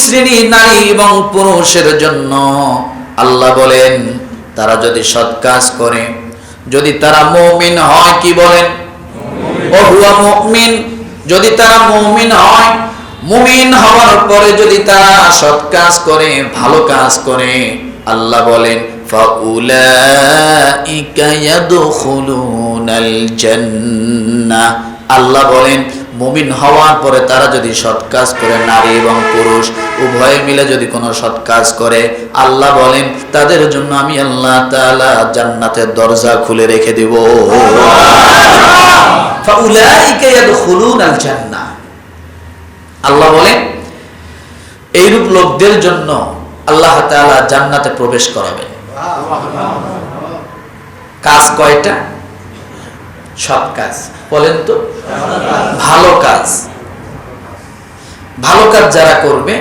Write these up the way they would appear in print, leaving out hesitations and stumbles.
শ্রেণী নারী এবং পুরুষের জন্য আল্লাহ বলেন তারা যদি সৎ কাজ করে, যদি তারা মুমিন হয়, কি বলেন? ওহুয়া মুমিন, যদি তারা মুমিন হয়, মুমিন হওয়ার পরে যদি তারা সৎ কাজ করে, ভালো কাজ করে, আল্লাহ বলেন ফাউলাইকা ইয়াদখুলুনাল জান্নাহ। আল্লাহ বলেন মুমিন হওয়ার পরে তারা যদি সৎ কাজ করে, নারী এবং পুরুষ উভয়ে মিলে যদি কোনো সৎ কাজ করে, আল্লাহ বলেন তাদের জন্য আমি আল্লাহ তাআলা জান্নাতের দরজা খুলে রেখে দেব। ফাউলাইকা ইয়াদখুলুনাল জান্নাহ। আল্লাহ বলেন এইরূপ লোকদের জন্য আল্লাহ তাআলা জান্নাতে প্রবেশ করাবেন। কাজ কয়টা? সৎ কাজ। বলেন তো, ভালো কাজ। ভালো কাজ যারা করবে,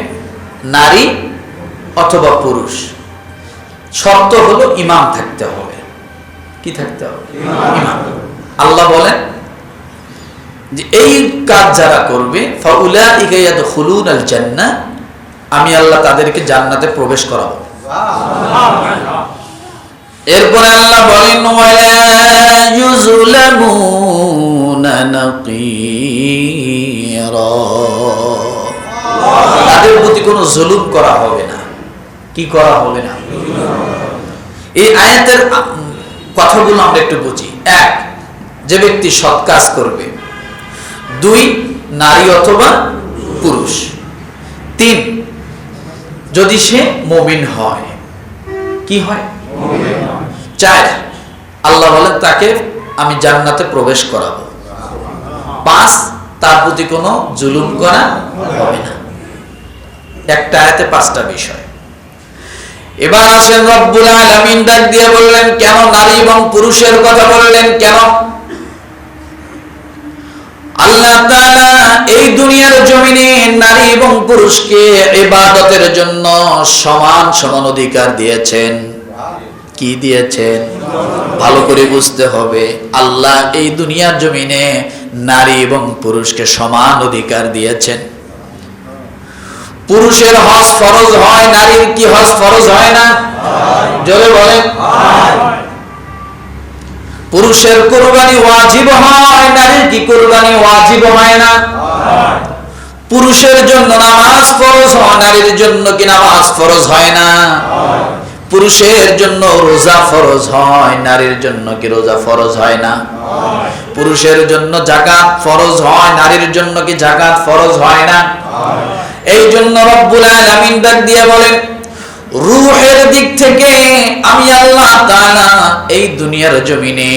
নারী অথবা পুরুষ, শর্ত হলো ইমাম থাকতে হবে। কি থাকতে হবে? ইমাম। আল্লাহ বলেন যে এই কাজ যারা করবে ফাউলাইকা ইয়াদখুলুনাল জান্নাহ, আমি আল্লাহ তাদেরকে জান্নাতে প্রবেশ করাবো। এরপরে আল্লাহ বলেন ওয়ালা ইউযলামুনা নাকিরা, তাদের প্রতি কোনো জুলুম করা হবে না। কি করা হবে না? এই আয়াতের কথাগুলো আমরা একটু বুঝি। এক, যে ব্যক্তি সৎ কাজ করবে। দুই, নারী অথবা পুরুষ। তিন, যদি সে মুমিন হয়। কি হয়? চার, আল্লাহ বলেন তাকে আমি জান্নাতে প্রবেশ করাবো। পাঁচ, তার প্রতি কোনো জুলুম করা হবে না। একটা আয়াতে পাঁচটা বিষয়। এবার আসেন রব্বুল আলামিন ডাক দিয়ে বললেন কেন নারী এবং পুরুষের কথা বললেন? কেন? আল্লাহ তাআলা এই দুনিয়ার জমিনে নারী এবং পুরুষকে ইবাদতের জন্য সমান সমান অধিকার দিয়েছেন। কি দিয়েছেন? ভালো করে বুঝতে হবে। আল্লাহ এই দুনিয়ার জমিনে নারী এবং পুরুষকে সমান অধিকার দিয়েছেন। পুরুষের হজ ফরজ হয়, নারীর কি হজ ফরজ হয় না? জোরে বলেন। পুরুষের কুরবানি ওয়াজিব হয়, নারীর কি কুরবানি ওয়াজিব হয় না? পুরুষের জন্য নামাজ ফরজ হয়, নারীর জন্য কি নামাজ ফরজ হয় না? পুরুষের জন্য রোজা ফরজ হয়, নারীর জন্য কি রোজা ফরজ হয় না? পুরুষের জন্য যাকাত ফরজ হয়, নারীর জন্য কি যাকাত ফরজ হয় না? এই জন্য রব্বুল আলামিন ডাক দিয়ে বলেন রূহের দিক থেকে আমি আল্লাহ তাআলা এই দুনিয়ার জমিনে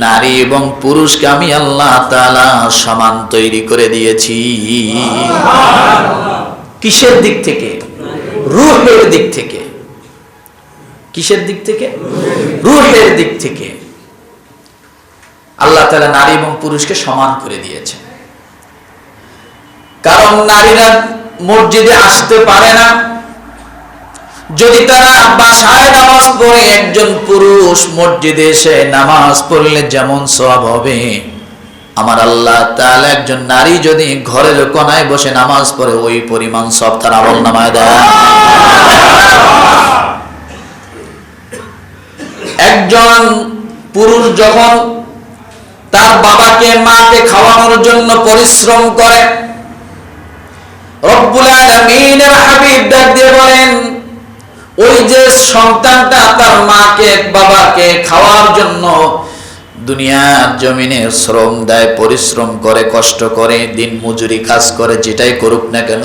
নারী এবং পুরুষকে আমি আল্লাহ তাআলা সমান তৈরি করে দিয়েছি। কিসের দিক থেকে? রূহের দিক থেকে। কিসের দিক থেকে? রূহের দিক থেকে আল্লাহ তাআলা নারী এবং পুরুষকে সমান করে দিয়েছেন। কারণ নারীরা মসজিদে আসতে পারে না, যদি তারা বাসায় নামাজ পড়ে, একজন পুরুষ মসজিদে এসে নামাজ পড়লে যেমন সওয়াব হবে, আমার আল্লাহ তাআলা একজন নারী যদি ঘরের কোনায় বসে নামাজ পড়ে ওই পরিমাণ সওয়াব তার আমলনামায় দেয়। একজন পুরুষ যখন তার বাবাকে মাকে খাওয়ানোর জন্য পরিশ্রম করে, রব্বুল আলামিনের হাবিব ডাক দিয়ে বলেন ওই যে সন্তানটা তার মাকে বাবাকে খাওয়ার জন্য দুনিয়ার জমিনে শ্রম দেয়, পরিশ্রম করে, কষ্ট করে, দিন মজুরি কাজ করে, যেটাই করুক না কেন,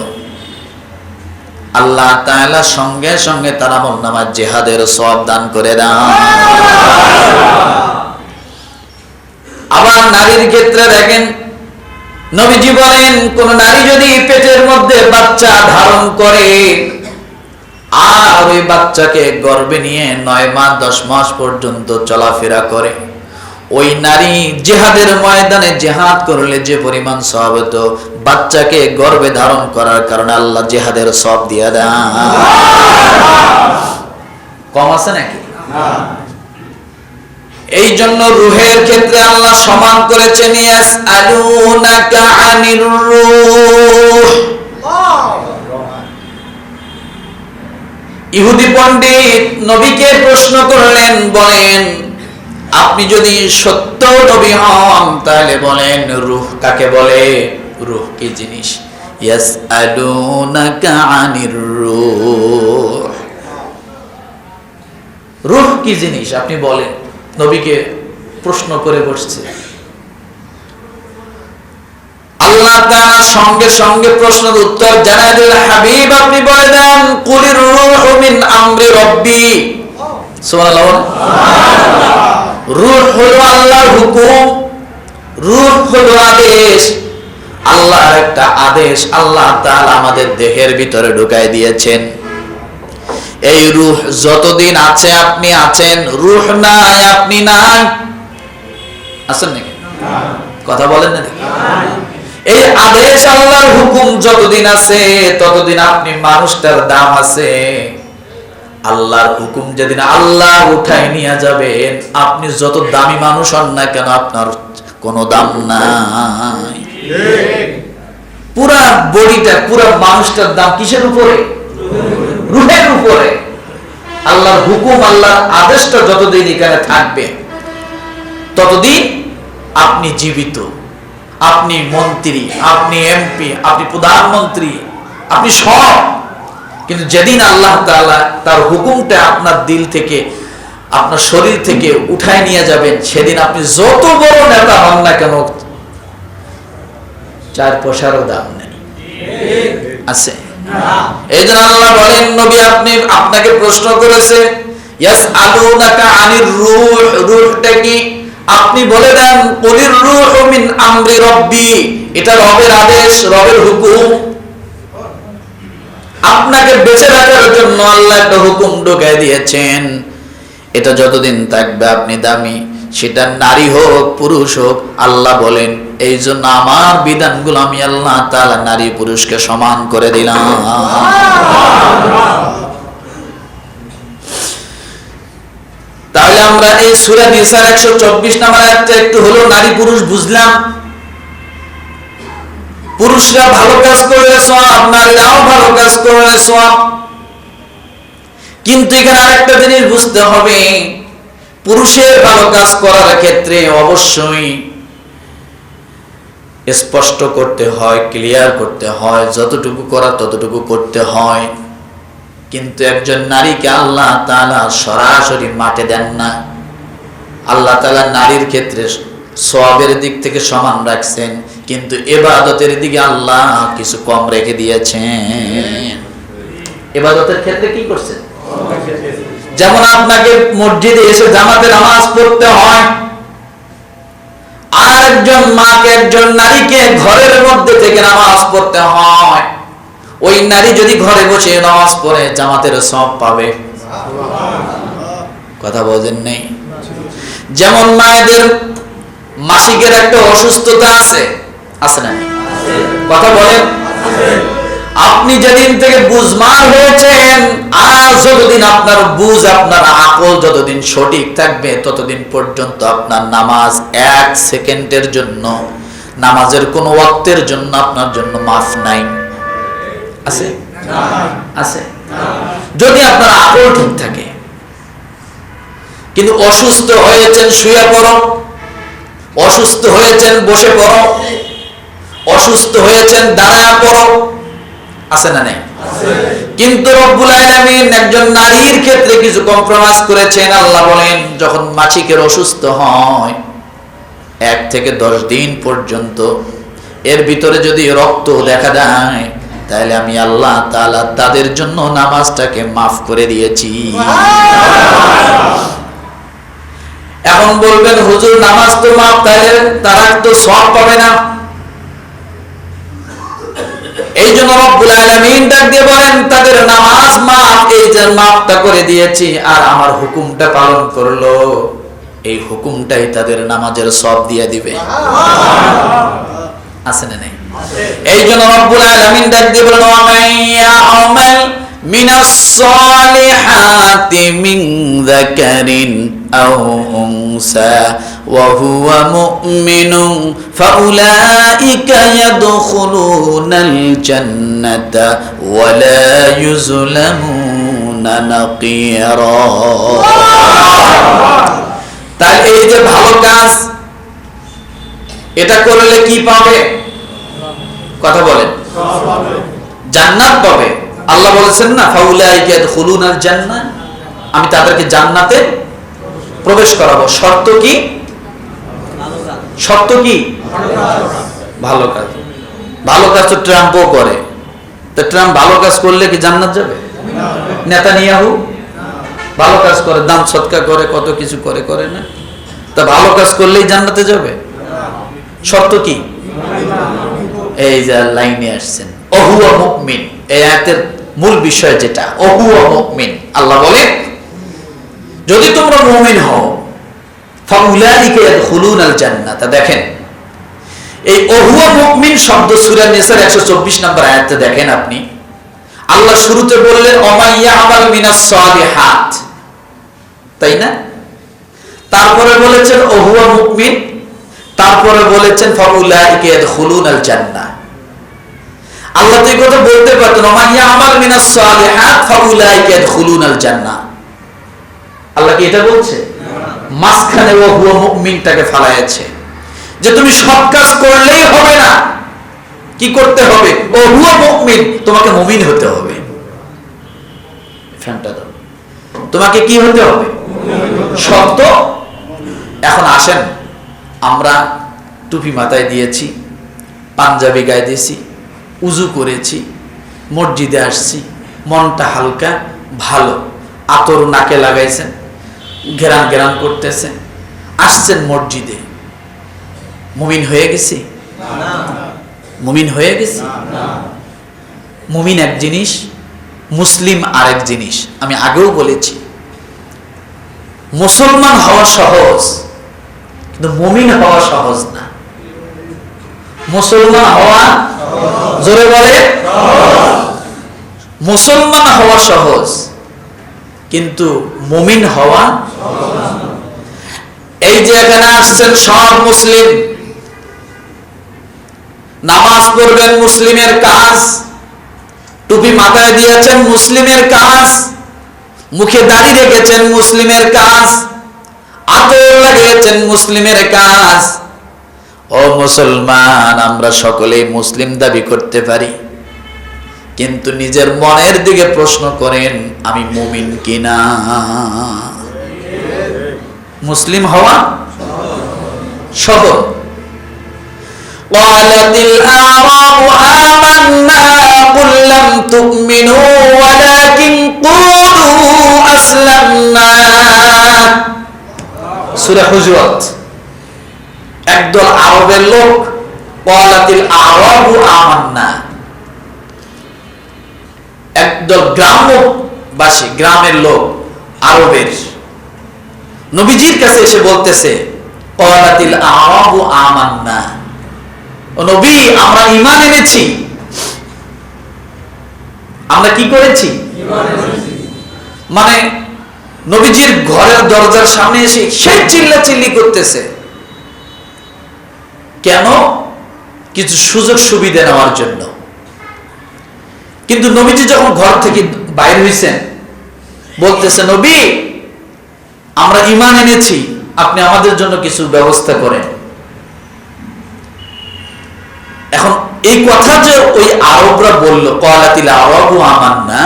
আল্লাহ তাআলা সঙ্গে সঙ্গে তার আমলনামায় জিহাদের সওয়াব দান করে দেন। আবার নারীর ক্ষেত্রে দেখেন নবীজি বলেন কোন নারী যদি পেটের মধ্যে বাচ্চা ধারণ করে আর ওই বাচ্চাকে গর্ভে নিয়ে 9 মাস 10 মাস পর্যন্ত চলাফেরা করে, ওই নারী জিহাদের ময়দানে জিহাদ করলে যে পরিমাণ সওয়াব হতো, বাচ্চাকে গর্ভে ধারণ করার কারণে আল্লাহ জিহাদের সওয়াব দিয়ে দেন। কম আছে নাকি? এই জন্য রূহের ক্ষেত্রে আল্লাহ সমান করেছেন। ইয়াসআলুনাকা আনির রূহ, ইহুদি পণ্ডিত নবীকে প্রশ্ন করলেন, বলেন আপনি যদি সত্য নবী হন তাহলে বলেন রূহ কাকে বলে? রূহ কি জিনিস? ইয়াসআলুনাকা আনির রূহ, রূহ কি জিনিস আপনি বলেন। নবীকে প্রশ্ন করে বসছে। আল্লাহ তাআলা সঙ্গে সঙ্গে প্রশ্নের উত্তর জানায় দিলেন, হাবিব আপনি বলে দেন কুলির রূহু মিন আমরি রব্বি। সুবহানাল্লাহ। রূহ হলো আল্লাহর হুকুম, রূহ হলো আদেশ। আল্লাহর একটা আদেশ আল্লাহ তাআলা আমাদের দেহের ভিতরে ঢুকাই দিয়েছেন। এই রূহ যতদিন আছে আপনি আছেন, রূহ নাই আপনি নাই। আছেন নাকি? কথা বলেন না? এই আদেশ আল্লাহর হুকুম যতদিন আছে ততদিন আপনি মানুষটার দাম আছে। আল্লাহর হুকুম যেদিন আল্লাহ উঠায় নিয়ে যাবেন, আপনি যত দামি মানুষ হন না কেন আপনার কোনো দাম নাই। পুরা বডিটা, পুরা মানুষটার দাম কিসের উপরে? রূহের উপরে। আল্লাহর হুকুম, আল্লাহর আদেশটা যতদিন এখানে থাকবে ততদিন আপনি জীবিত। আপনি মন্ত্রী, আপনি এমপি, আপনি প্রধানমন্ত্রী, আপনি সব। কিন্তু যেদিন আল্লাহ তাআলা তার হুকুমটা আপনার দিল থেকে, আপনার শরীর থেকে উঠায় নিয়ে যাবেন, সেদিন আপনি যত বড় নেতা হন না কেন, 4 পয়সারও দাম নেই। আছে? এই জন্য আল্লাহ বলেন, নবী আপনাকে প্রশ্ন করেছে, ইয়াসআলুনাকা আনির রূহ, রূহটা কি? আপনি বলে দেন কুলির রূহু মিন আমরি রব্বি, এটা রবের আদেশ, রবের হুকুম। আপনাকে বেঁচে রাখার জন্য আল্লাহ একটা হুকুম ঢুকাই দিয়েছেন। এটা যতদিন থাকবে আপনি দামি, সেটা নারী হোক পুরুষ হোক। আল্লাহ বলেন এই জন্য আমার বিধানগুলো আমি আল্লাহ তাআলা নারী পুরুষকে সমান করে দিলাম। তাহলে আমরা এই সূরা নিসার 124 নম্বর আয়াতটা একটু হলো নারী পুরুষ বুঝলাম। পুরুষরা ভালো কাজ করলে সওয়াব, নারীরাও ভালো কাজ করলে সওয়াব। কিন্তু এখানে আরেকটা জিনিস বুঝতে হবে, পুরুষের ভালো কাজ করার ক্ষেত্রে অবশ্যই স্পষ্ট করতে হয়, ক্লিয়ার করতে হয়, যতটুকু করা ততটুকু করতে হয়। কিন্তু একজন নারীকে আল্লাহ তাআলা সরাসরি মাঠে দেন না। আল্লাহ তাআলা নারীর ক্ষেত্রে সওয়াবের দিক থেকে সমান রাখছেন, কিন্তু ইবাদতের দিকে আল্লাহ কিছু কম রেখে দিয়েছেন। ইবাদতের ক্ষেত্রে কি করছেন? যেমন আপনাকে মসজিদে এসে জামাতে নামাজ পড়তে হয়, আর একজন মাকে, একজন নারীকে ঘরের মধ্যে থেকে নামাজ পড়তে হয়। ওই নারী যদি ঘরে বসে নামাজ পড়ে জামাতের সওয়াব পাবে। কথা বলেন নেই? যেমন মায়েদের মাসিকের একটা অসুস্থতা আছে, আছে না? কথা বলেন। আপনি যেদিন থেকে বুঝমান হয়েছেন, আর যতদিন আপনার বুঝ, আপনার আকল যতদিন সঠিক থাকবে ততদিন পর্যন্ত আপনার নামাজ 1 সেকেন্ডের জন্য, নামাজের কোন ওয়াক্তের জন্য আপনার জন্য মাফ নাই। আছে? আছে? যদি আপনার আকল ঠিক থাকে। কিন্তু অসুস্থ হয়েছেন শুয়ে পড়ো, অসুস্থ হয়েছেন বসে পড়ো, অসুস্থ হয়েছেন দাঁড়ায় পড়ো, আছে না নাই? কিন্তু রব্বুল আলামিন একজন নারীর ক্ষেত্রে কিছু কম্প্রোমাইজ করেছেন। আল্লাহ বলেন যখন মাসিকের অসুস্থ হয় 1 থেকে 10 দিন পর্যন্ত, এর ভিতরে যদি রক্ত দেখা দেয় তাহলে আমি আল্লাহ তাআলা তাদের জন্য নামাজটাকে মাফ করে দিয়েছি। এখন বলবেন হুজুর নামাজ তো মাফ, তাহলে তারা তো সওয়াব পাবে না। এই জন্য রব্বুল আলামিন ডাক দিয়ে বলেন তাদের নামাজ মাফ, এই যে মাফটা করে দিয়েছি, আর আমার হুকুমটা পালন করলো, এই হুকুমটাই তাদের নামাজের সওয়াব দিয়ে দিবে। আছে না নাই? এই জন্য রব্বুল আলামিন ডাক দিয়ে বলেন ওয়া মাইয়া'মাল মিনাস সালিহাতি মিন যাকারিন আও উনসা ওয়া হুয়া মুমিনুন ফাউলাইকা ইয়াদখুলুনাল জান্নাতা ওয়া লা ইউজলামুন নাকিরা। তাই এই যে ভালো কাজ, এটা করলে কি পাবে? কথা বলেন। জান্নাত পাবে। আল্লাহ বলেছেন না, ফাউলাইকা ইয়াদখুলুনাল জান্নাহ, আমি তাদেরকে জান্নাতে প্রবেশ করাবো। শর্ত কি? শর্ত কি? ভালো কাজ। ভালো কাজ তো ট্রাম্পও করে। তো ট্রাম্প ভালো কাজ করলে কি জান্নাত যাবে? নেতানিয়াহু ভালো কাজ করে, দান সদকা করে, কত কিছু করে, করে না? তা ভালো কাজ করলেই জান্নাতে যাবে? শর্ত কি? এই যে লাইনে আসছেন, ওহুয়া মুমিন, এই আয়াতের মূল বিষয় যেটা, ওহুয়া মুমিন। আল্লাহ বলেন যদি তোমরা মুমিন হও, ফাউলাইকা ইয়াদখুলুনাল জান্নাত। দেখেন এই ওহুয়া মুমিন শব্দ সূরা নিসার 124 নম্বর আয়াতে দেখেন আপনি, আল্লাহ শুরুতে বললেন ওমাইয়া আমাল মিনাস সালিহাত, তাই না? তারপরে বলেছেন ওহুয়া মুমিন, তারপরে বলেছেন ফাউলাইকা ইয়াদখুলুনাল জান্নাহ। আল্লাহ তো এই কথা বলতে পারতেন ওমাইয়া আমাল মিনাস সালিহাত ফাউলাইকা ইয়াদখুলুনাল জান্নাহ। আল্লাহ কি এটা বলছে? মাঝখানে ওহুয়া মুমিনটাকে ফালাইছে যে তুমি সৎ কাজ করলেই হবে না, কি করতে হবে? ওহুয়া মুমিন, তোমাকে মুমিন হতে হবে। ফ্যানটা দাও, তোমাকে কি হতে হবে? সত্য। এখন আসেন, আমরা টুপি মাথায় দিয়েছি, পাঞ্জাবি গায়ে দিয়েছি, উজু করেছি, মসজিদে আসছি, মনটা হালকা ভালো, আতর নাকে লাগাইছেন, ঘেরান ঘেরান করতেছেন, আসছেন মসজিদে, মুমিন হয়ে গেছি? মুমিন হয়ে গেছি? মুমিন এক জিনিস, মুসলিম আরেক জিনিস। আমি আগেও বলেছি মুসলমান হওয়া সহজ, কিন্তু মুমিন হওয়া সহজ না। মুসলমান হওয়া, জোরে বলে, মুসলমান হওয়া সহজ, কিন্তু মুমিন হওয়া। এই যে এখানে আসছেন সব মুসলিম, নামাজ পড়বেন মুসলিমের কাজ, টুপি মাথায় দিয়েছেন মুসলিমের কাজ, মুখে দাড়ি রেখেছেন মুসলিমের কাজ, আতর লাগিয়েছেন মুসলিমের কাজ। ও মুসলমান, আমরা সকলেই মুসলিম দাবি করতে পারি, কিন্তু নিজের মনের দিকে প্রশ্ন করেন আমি মুমিন কিনা। মুসলিম হওয়া সহজ। قالت الأعراب آمنا قل لم تؤمنوا ولكن قولوا أسلمنا। সূরা হুজুরাত। একদল আরবের লোক, قالت الأعراب آمنا, একদল গ্রামবাসী, গ্রামের লোক, আরবের নবীজির কাছে এসে বলতেছে قالت الأعراب آمنا, ও নবী আমরা ঈমান এনেছি। আমরা কি করেছি? মানে নবীজির ঘরের দরজার সামনে এসে সে চিল্লাচিল্লি করতেছে, কেন? কিছু সুযোগ সুবিধা নেওয়ার জন্য। কিন্তু নবীজি যখন ঘর থেকে বাইরে হয়েছেন, বলতেছে নবী আমরা ঈমান এনেছি, আপনি আমাদের জন্য কিছু ব্যবস্থা করেন। এখন এই কথা যে ওই আরবরা বলল ক্বালাতিল আরাবু আমান্না,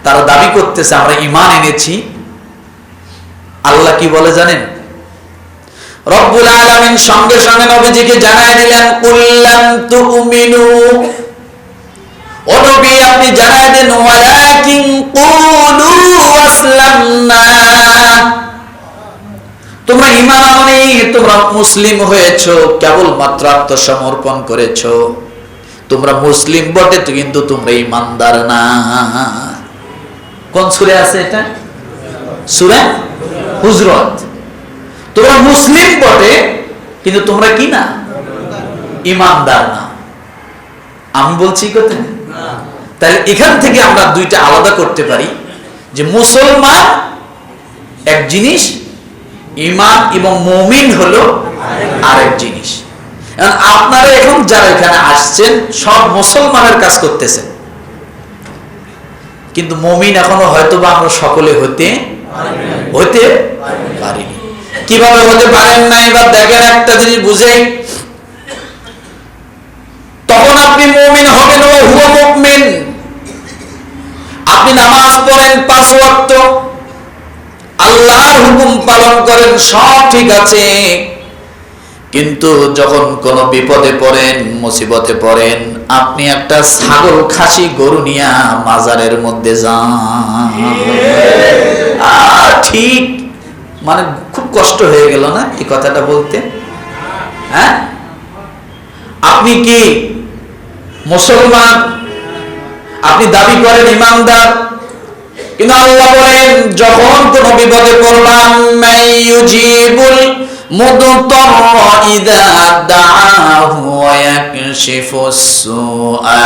তারা দাবি করতেছে আমরা ঈমান এনেছি। আল্লাহ কি বলে জানেন? রব্বুল আলামিন সঙ্গে সঙ্গে নবীজিকে জানায় দিলেন কুল্লাম তুমিনু, ও নবী আপনি জানায় দেন ওয়ালাকিন কুলু আসলামনা, তোমরা ঈমান আননি, তোমরা মুসলিম হয়েছো, কেবলমাত্র আত্মসমর্পণ করেছো, তোমরা মুসলিম বটে কিন্তু তোমরা ঈমানদার না। কোন সূরা আছে এটা? সূরা হুজরাত। তোমরা মুসলিম বটে কিন্তু তোমরা কি না? ঈমানদার না। আমি বলছি কথা না। তাহলে এখান থেকে আমরা দুইটা আলাদা করতে পারি যে মুসলমান এক জিনিস, ঈমান এবং মুমিন হলো আরেক জিনিস। আপনারা এখন যারা এখানে আসছেন সব মুসলমানের কাজ করতেছেন, কিন্তু মুমিন এখনো হয়তোবা আমরা সকলে হতে পারিনি। কিভাবে হতে পারেন না এবার দেখেন, একটা জিনিস বুঝেই। তখন আপনি মুমিন হবেন, ও হুয়া মুমিন। আপনি নামাজ পড়েন 5 ওয়াক্ত, আল্লাহর হুকুম পালন করেন, সব ঠিক আছে, কিন্তু যখন কোন বিপদে পড়েন, মুসিবতে পড়েন, আপনি একটা ছাগল, খাসি, গরু নিয়ে মাজারের মধ্যে যান, ঠিক মানে খুব কষ্ট হয়ে গেল না এই কথাটা বলতে? হ্যাঁ, আপনি কি মুসলমান, আপনি দাবি করেন ইমানদার, কিন্তু আল্লাহ বলেন যখন কোন বিপদে পড়লাম, মাইয়ুজিবুল মুদতাররা ইযা দাআহু ওয়া ইয়াকশিফুস সুআ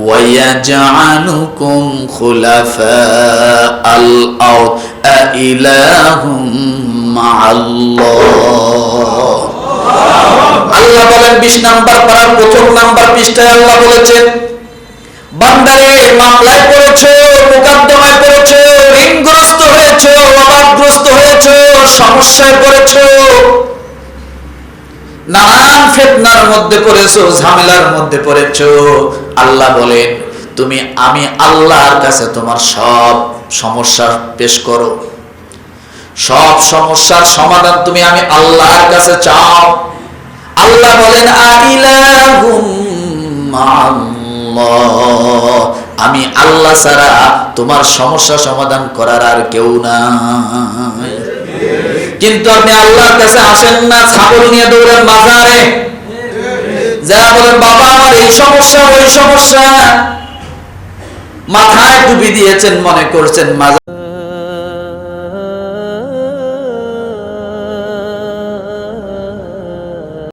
ওয়া ইয়াজআলুকুম খুলাফাআল আরদ আইলাহুম মা'আল্লাহ। আল্লাহ বলেন 20 নাম্বার পারার 1 নাম্বার পৃষ্ঠায় আল্লাহ বলেছেন, বান্দারে মামলায় পড়েছো, মুকদ্দমায় পড়েছো, ঋণগ্রস্ত হয়েছো, অভাবগ্রস্ত হয়েছো, সমস্যায় পড়েছো, নানান ফিতনার মধ্যে পড়েছো, ঝামেলার মধ্যে পড়েছো। আল্লাহ বলেন আমি আল্লাহর কাছে তোমার সব সমস্যা পেশ করো, সব সমস্যার সমাধান তুমি আমি আল্লাহর কাছে চাও। আল্লাহ বলেন আইলাহুম মা'আল্লাহ, আমি আল্লাহ ছাড়া তোমার সমস্যা সমাধান করার আর কেউ নাই। কিন্তু আপনি আল্লাহর কাছে আসেন না, ছাগল নিয়ে দৌড়েন মাজারে, যারা বলেন বাবা আমার এই সমস্যা ওই সমস্যা, মাথায় টুপি দিয়েছেন, মনে করছেন মাজার